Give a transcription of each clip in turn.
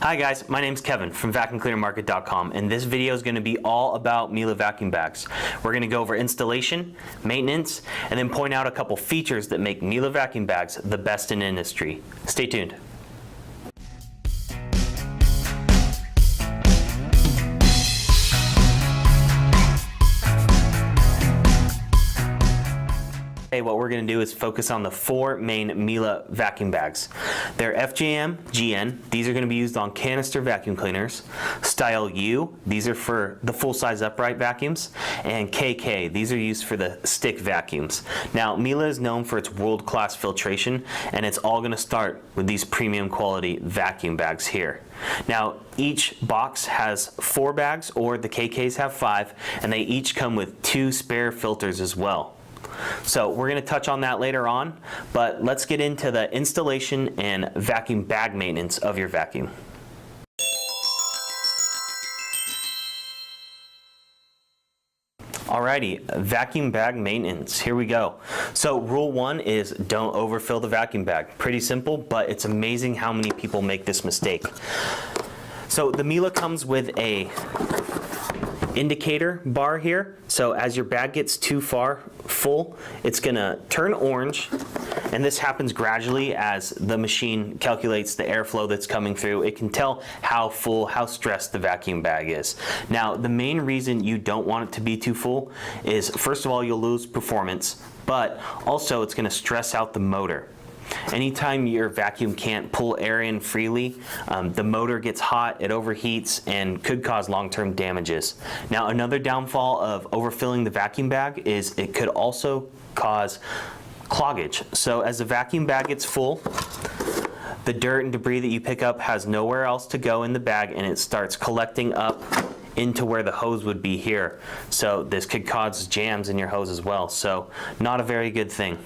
Hi guys, my name's Kevin from vacuumcleanermarket.com, and this video is going to be all about Miele vacuum bags. We're going to go over installation, maintenance, and then point out a couple features that make Miele vacuum bags the best in the industry. Stay tuned. What we're going to do is focus on the four main Miele vacuum bags. They're FJM, GN, these are going to be used on canister vacuum cleaners. Style U, these are for the full-size upright vacuums. And KK, these are used for the stick vacuums. Now, Miele is known for its world-class filtration, and it's all going to start with these premium quality vacuum bags here. Now, each box has 4 bags, or the KKs have 5, and they each come with 2 spare filters as well. So we're going to touch on that later on, but let's get into the installation and vacuum bag maintenance of your vacuum. Alrighty, vacuum bag maintenance, here we go. So rule 1 is don't overfill the vacuum bag. Pretty simple, but it's amazing how many people make this mistake. So the Miele comes with a indicator bar here, so as your bag gets too far full, it's gonna turn orange, and this happens gradually as the machine calculates the airflow that's coming through. It can tell how full, how stressed the vacuum bag is. Now, the main reason you don't want it to be too full is, first of all, you'll lose performance, but also it's gonna stress out the motor. Anytime your vacuum can't pull air in freely, the motor gets hot, it overheats, and could cause long-term damages. Now, another downfall of overfilling the vacuum bag is it could also cause cloggage. So as the vacuum bag gets full, the dirt and debris that you pick up has nowhere else to go in the bag, and it starts collecting up into where the hose would be here. So this could cause jams in your hose as well. So not a very good thing.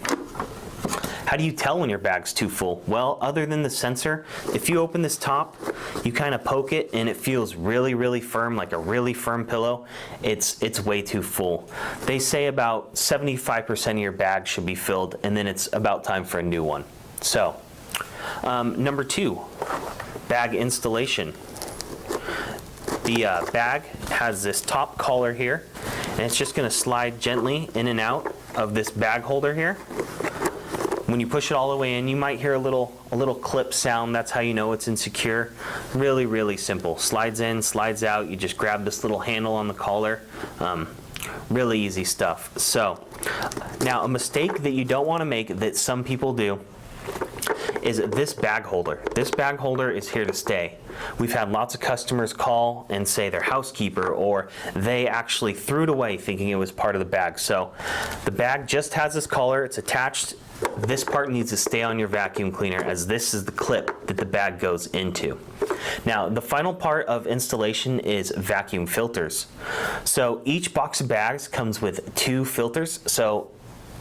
How do you tell when your bag's too full? Well, other than the sensor, if you open this top, you kind of poke it and it feels really, really firm, like a really firm pillow. It's way too full. They say about 75% of your bag should be filled, and then it's about time for a new one. So, number 2, bag installation. The bag has this top collar here, and it's just going to slide gently in and out of this bag holder here. When you push it all the way in, you might hear a little clip sound. That's how you know it's insecure. Really, really simple. Slides in, slides out. You just grab this little handle on the collar. Really easy stuff. So, now a mistake that you don't want to make that some people do is this bag holder. This bag holder is here to stay. We've had lots of customers call and say they're housekeeper, or they actually threw it away thinking it was part of the bag. So the bag just has this collar, it's attached. This part needs to stay on your vacuum cleaner, as this is the clip that the bag goes into. Now, the final part of installation is vacuum filters. So each box of bags comes with 2 filters. So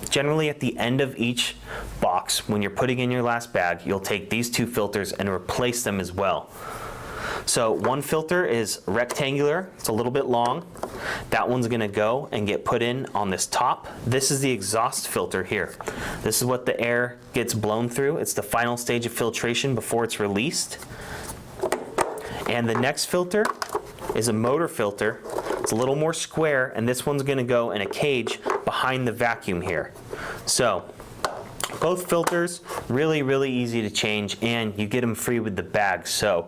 generally at the end of each box, when you're putting in your last bag, you'll take these 2 filters and replace them as well. So one filter is rectangular, it's a little bit long. That one's gonna go and get put in on this top. This is the exhaust filter here. This is what the air gets blown through. It's the final stage of filtration before it's released. And the next filter is a motor filter. It's a little more square, and this one's gonna go in a cage behind the vacuum here. So, both filters, really, really easy to change, and you get them free with the bag. So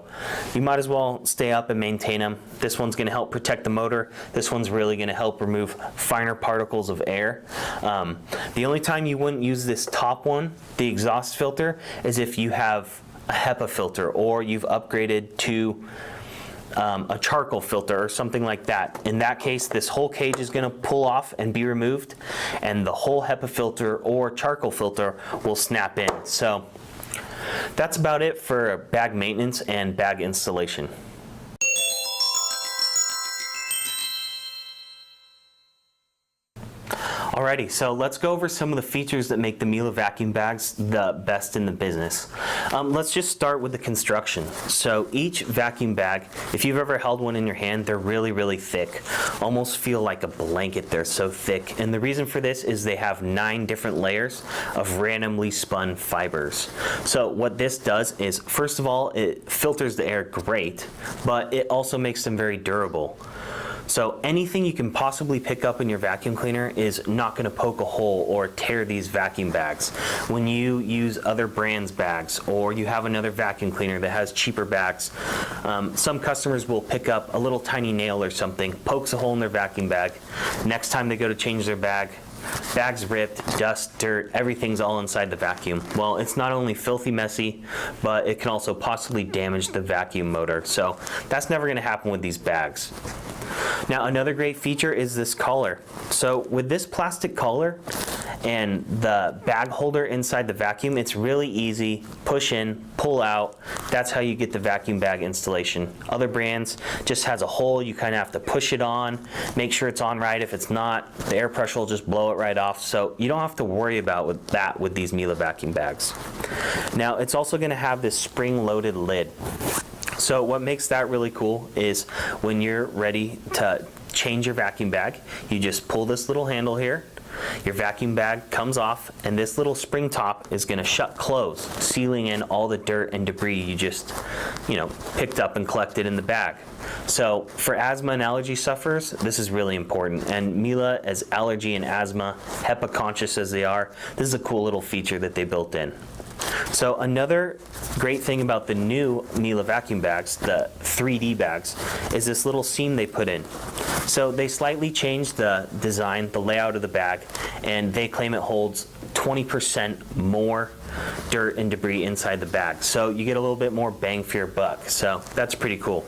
you might as well stay up and maintain them. This one's gonna help protect the motor. This one's really gonna help remove finer particles of air. The only time you wouldn't use this top one, the exhaust filter, is if you have a HEPA filter, or you've upgraded to a charcoal filter or something like that. In that case, this whole cage is going to pull off and be removed, and the whole HEPA filter or charcoal filter will snap in. So that's about it for bag maintenance and bag installation. Alrighty, so let's go over some of the features that make the Miele vacuum bags the best in the business. Let's just start with the construction. So each vacuum bag, if you've ever held one in your hand, they're really, really thick. Almost feel like a blanket, they're so thick. And the reason for this is they have 9 different layers of randomly spun fibers. So what this does is, first of all, it filters the air great, but it also makes them very durable. So anything you can possibly pick up in your vacuum cleaner is not going to poke a hole or tear these vacuum bags. When you use other brands' bags, or you have another vacuum cleaner that has cheaper bags, some customers will pick up a little tiny nail or something, pokes a hole in their vacuum bag. Next time they go to change their bag, bag's ripped, dust, dirt, everything's all inside the vacuum. Well, it's not only filthy messy, but it can also possibly damage the vacuum motor. So that's never going to happen with these bags. Now, another great feature is this collar. So with this plastic collar and the bag holder inside the vacuum, it's really easy. Push in, pull out. That's how you get the vacuum bag installation. Other brands just has a hole. You kind of have to push it on, make sure it's on right. If it's not, the air pressure will just blow it right off. So you don't have to worry about with these Miele vacuum bags. Now, it's also going to have this spring-loaded lid. So what makes that really cool is when you're ready to change your vacuum bag, you just pull this little handle here, your vacuum bag comes off, and this little spring top is going to shut close, sealing in all the dirt and debris you just, picked up and collected in the bag. So for asthma and allergy sufferers, this is really important. And Miele, as allergy and asthma, HEPA conscious as they are, this is a cool little feature that they built in. So another great thing about the new Miele vacuum bags, the 3D bags, is this little seam they put in. So they slightly changed the design, the layout of the bag, and they claim it holds 20% more dirt and debris inside the bag. So you get a little bit more bang for your buck. So that's pretty cool.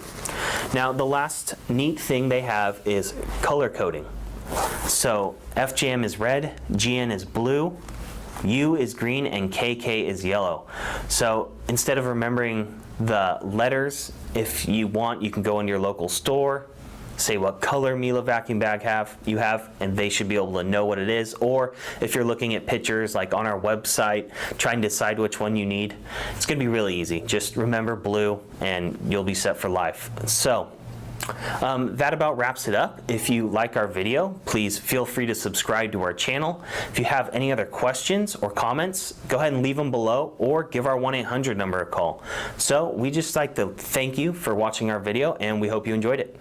Now, the last neat thing they have is color coding. So FJM is red, GN is blue, U is green, and KK is yellow. So instead of remembering the letters, if you want, you can go into your local store, say what color Miele vacuum bag you have, and they should be able to know what it is. Or if you're looking at pictures like on our website, trying to decide which one you need, it's going to be really easy. Just remember blue and you'll be set for life. So that about wraps it up. If you like our video, please feel free to subscribe to our channel. If you have any other questions or comments, go ahead and leave them below or give our 1-800 number a call. So we just like to thank you for watching our video, and we hope you enjoyed it.